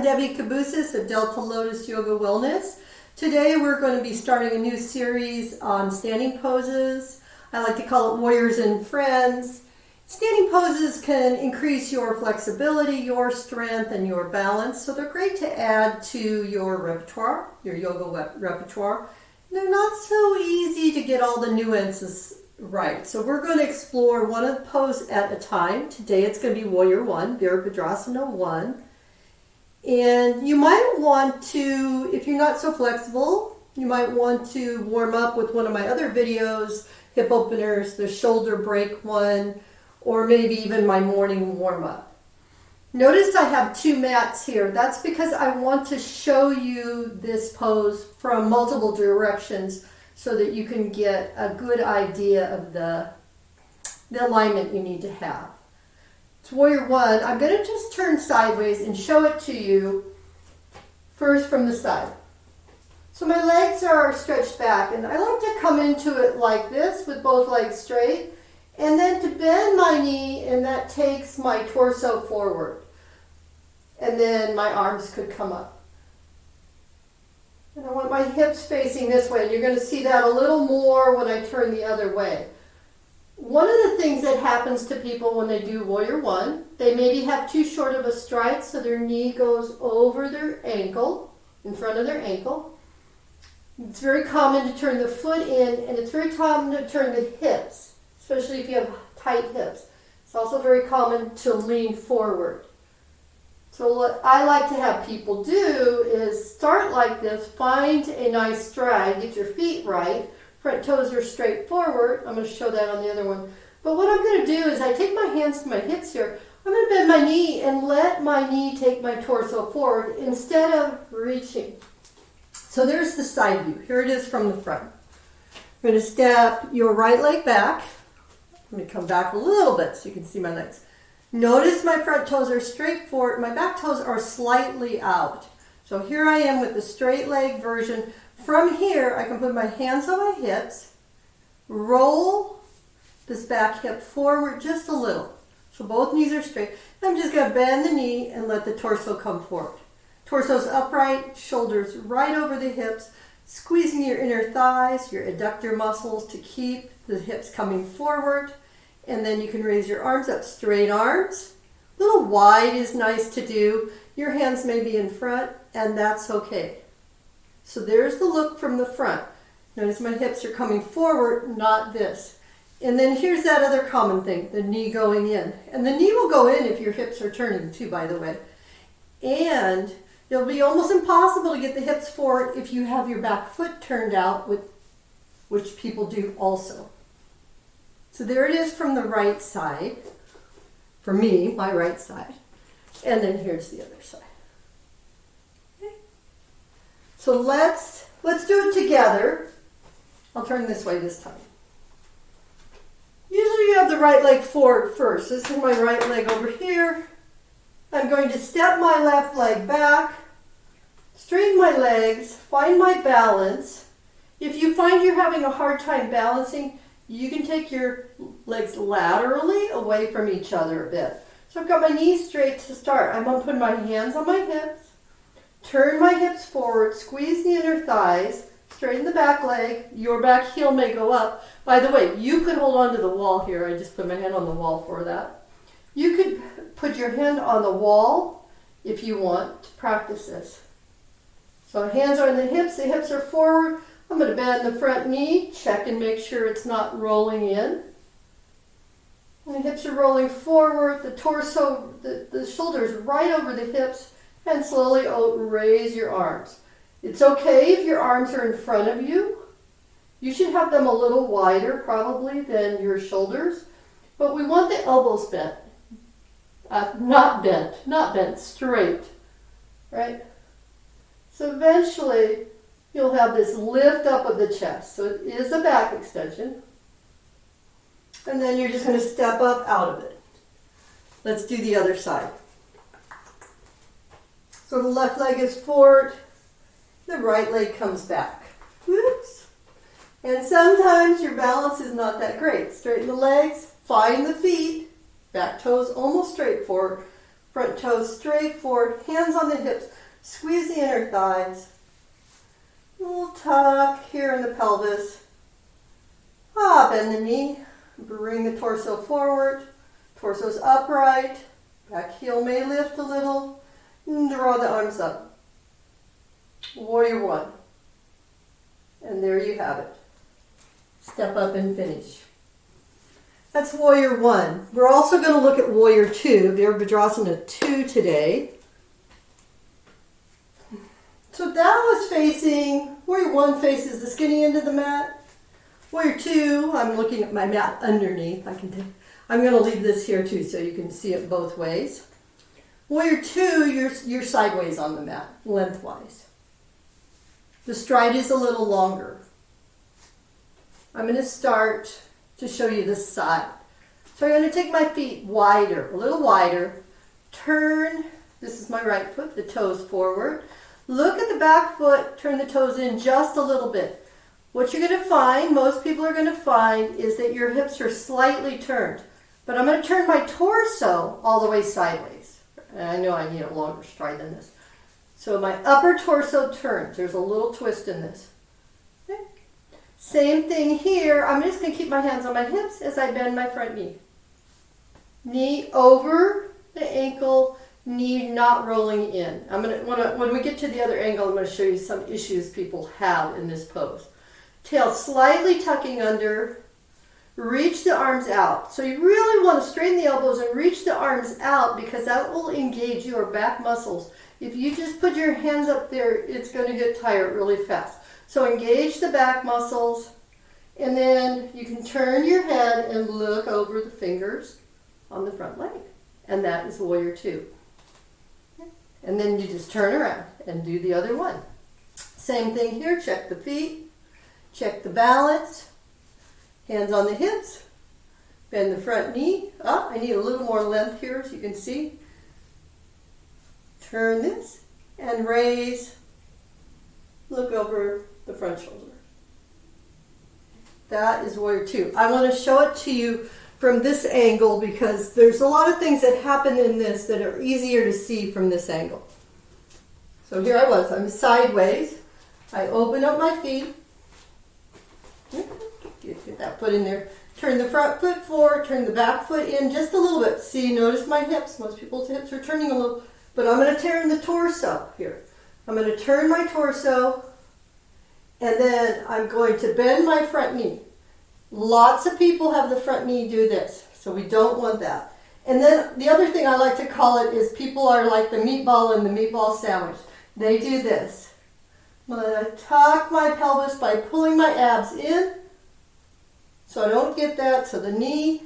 I'm Debbie Cabusis of Delta Lotus Yoga Wellness. Today we're going to be starting a new series on standing poses. I like to call it Warriors and Friends. Standing poses can increase your flexibility, your strength, and your balance, so they're great to add to your repertoire, your yoga repertoire. They're not so easy to get all the nuances right. So we're going to explore one pose at a time. Today it's going to be Warrior 1, Virabhadrasana 1. And you might want to, if you're not so flexible, you might want to warm up with one of my other videos, hip openers, the shoulder break one, or maybe even my morning warm up. Notice I have two mats here. That's because I want to show you this pose from multiple directions so that you can get a good idea of the alignment you need to have. It's Warrior 1. I'm going to just turn sideways and show it to you first from the side. So my legs are stretched back, and I like to come into it like this with both legs straight, and then to bend my knee, and that takes my torso forward. And then my arms could come up. And I want my hips facing this way, and you're going to see that a little more when I turn the other way. One of the things that happens to people when they do Warrior 1, they maybe have too short of a stride, so their knee goes over their ankle, in front of their ankle. It's very common to turn the foot in, and it's very common to turn the hips, especially if you have tight hips. It's also very common to lean forward. So what I like to have people do is start like this, find a nice stride, get your feet right, front toes are straight forward. I'm going to show that on the other one. But what I'm going to do is I take my hands to my hips here. I'm going to bend my knee and let my knee take my torso forward instead of reaching. So there's the side view. Here it is from the front. I'm going to step your right leg back. I'm going to come back a little bit so you can see my legs. Notice my front toes are straight forward. My back toes are slightly out. So here I am with the straight leg version. From here, I can put my hands on my hips, roll this back hip forward just a little. So both knees are straight. I'm just going to bend the knee and let the torso come forward. Torso's upright, shoulders right over the hips, squeezing your inner thighs, your adductor muscles to keep the hips coming forward. And then you can raise your arms up, straight arms. A little wide is nice to do. Your hands may be in front, and that's okay. So there's the look from the front. Notice my hips are coming forward, not this. And then here's that other common thing, the knee going in. And the knee will go in if your hips are turning too, by the way. And it'll be almost impossible to get the hips forward if you have your back foot turned out, which people do also. So there it is from the right side. For me, my right side. And then here's the other side. So let's do it together. I'll turn this way this time. Usually you have the right leg forward first. This is my right leg over here. I'm going to step my left leg back, straighten my legs, find my balance. If you find you're having a hard time balancing, you can take your legs laterally away from each other a bit. So I've got my knees straight to start. I'm going to put my hands on my hips. Turn my hips forward, squeeze the inner thighs, straighten the back leg. Your back heel may go up. By the way, you could hold on to the wall here. I just put my hand on the wall for that. You could put your hand on the wall if you want to practice this. So hands are on the hips are forward. I'm going to bend the front knee, check and make sure it's not rolling in. And the hips are rolling forward, the torso, the shoulders right over the hips. And slowly raise your arms. It's okay if your arms are in front of you. You should have them a little wider probably than your shoulders. But we want the elbows bent. Not bent, straight. Right? So eventually you'll have this lift up of the chest. So it is a back extension. And then you're just going to step up out of it. Let's do the other side. So the left leg is forward, the right leg comes back. Whoops. And sometimes your balance is not that great. Straighten the legs, find the feet, back toes almost straight forward. Front toes straight forward, hands on the hips. Squeeze the inner thighs. A little tuck here in the pelvis. Bend the knee. Bring the torso forward. Torso's upright. Back heel may lift a little. And draw the arms up. Warrior one. And there you have it. Step up and finish. That's warrior one. We're also going to look at warrior two, Virabhadrasana 2 today. So that was facing, warrior one faces the skinny end of the mat. Warrior two, I'm looking at my mat underneath. I'm going to leave this here too so you can see it both ways. Warrior two, you're sideways on the mat, lengthwise. The stride is a little longer. I'm going to start to show you this side. So I'm going to take my feet wider, a little wider. Turn, this is my right foot, the toes forward. Look at the back foot, turn the toes in just a little bit. What you're going to find, most people are going to find, is that your hips are slightly turned. But I'm going to turn my torso all the way sideways. And I know I need a longer stride than this. So my upper torso turns. There's a little twist in this. Okay. Same thing here. I'm just going to keep my hands on my hips as I bend my front knee. Knee over the ankle, knee not rolling in. When we get to the other angle, I'm going to show you some issues people have in this pose. Tail slightly tucking under. Reach the arms out. So you really want to straighten the elbows and reach the arms out because that will engage your back muscles. If you just put your hands up there, it's going to get tired really fast. So engage the back muscles, and then you can turn your head and look over the fingers on the front leg. And that is warrior two. And then you just turn around and do the other one. Same thing here. Check the feet. Check the balance. Hands on the hips. Bend the front knee. I need a little more length here so you can see. Turn this and raise. Look over the front shoulder. That is warrior two. I want to show it to you from this angle because there's a lot of things that happen in this that are easier to see from this angle. So here I was. I'm sideways. I open up my feet. Get that foot in there. Turn the front foot forward. Turn the back foot in just a little bit. See, notice my hips. Most people's hips are turning a little. But I'm going to turn the torso here. I'm going to turn my torso, and then I'm going to bend my front knee. Lots of people have the front knee do this, so we don't want that. And then the other thing I like to call it is people are like the meatball in the meatball sandwich. They do this. I'm going to tuck my pelvis by pulling my abs in, so I don't get that. So the knee,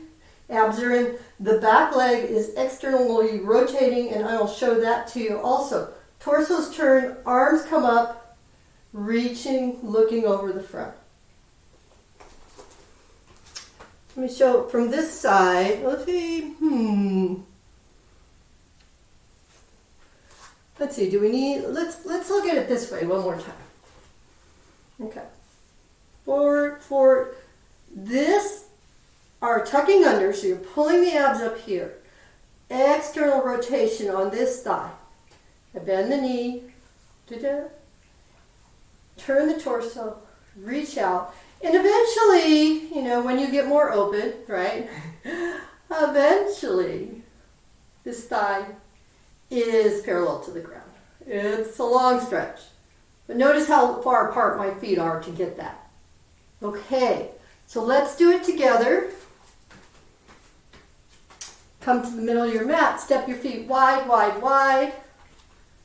abs are in. The back leg is externally rotating, and I will show that to you also. Torso's turned, arms come up, reaching, looking over the front. Let me show it from this side. Let's see. Let's see. Do we need? Let's look at it this way one more time. Okay. Forward, forward. This are tucking under, so you're pulling the abs up here. External rotation on this thigh. I bend the knee. Turn the torso. Reach out. And eventually, when you get more open, right? Eventually, this thigh is parallel to the ground. It's a long stretch. But notice how far apart my feet are to get that. Okay, so let's do it together. Come to the middle of your mat. Step your feet wide, wide, wide.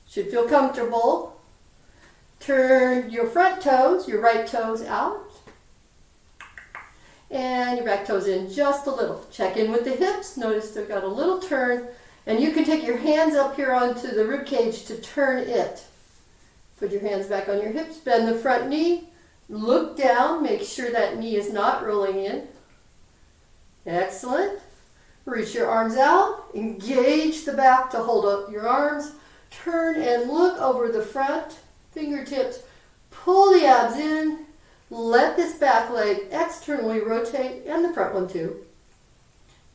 Should feel comfortable. Turn your front toes, your right toes out. And your back toes in just a little. Check in with the hips. Notice they've got a little turn. And you can take your hands up here onto the rib cage to turn it. Put your hands back on your hips. Bend the front knee. Look down. Make sure that knee is not rolling in. Excellent. Reach your arms out. Engage the back to hold up your arms. Turn and look over the front. Fingertips. Pull the abs in. Let this back leg externally rotate, and the front one too.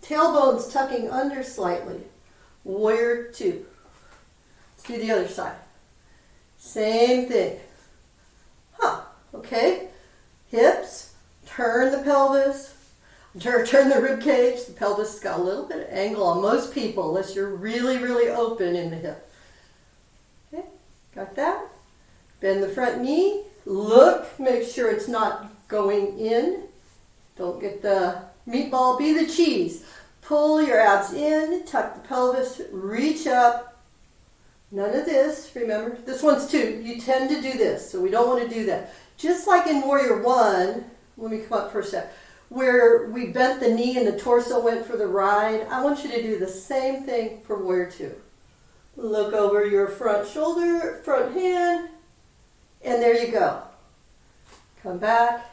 Tailbones tucking under slightly. warrior two. Let's do the other side. Same thing. Okay. Hips, turn the pelvis, turn the rib cage. The pelvis has got a little bit of angle on most people, unless you're really, really open in the hip. Okay, got that? Bend the front knee. Look, make sure it's not going in. Don't get the meatball, be the cheese. Pull your abs in, tuck the pelvis, reach up. None of this, remember, this one's two. You tend to do this, so we don't want to do that. Just like in Warrior One, let me come up for a sec, where we bent the knee and the torso went for the ride, I want you to do the same thing for Warrior Two. Look over your front shoulder, front hand, and there you go. Come back.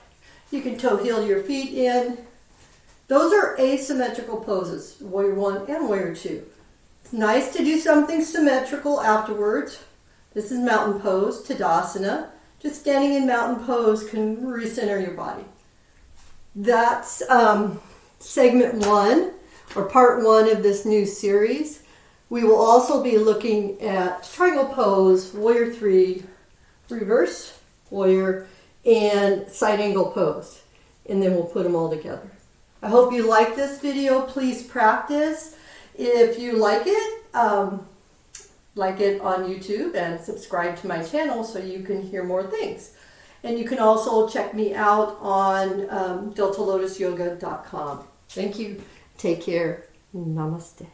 You can toe heel your feet in. Those are asymmetrical poses, Warrior One and Warrior Two. It's nice to do something symmetrical afterwards. This is mountain pose, Tadasana. Just standing in mountain pose can recenter your body. That's segment one, or part one of this new series. We will also be looking at triangle pose, Warrior Three, reverse warrior, and side angle pose. And then we'll put them all together. I hope you like this video. Please practice. If you like it on YouTube and subscribe to my channel so you can hear more things. And you can also check me out on deltalotusyoga.com. Thank you. Take care. Namaste.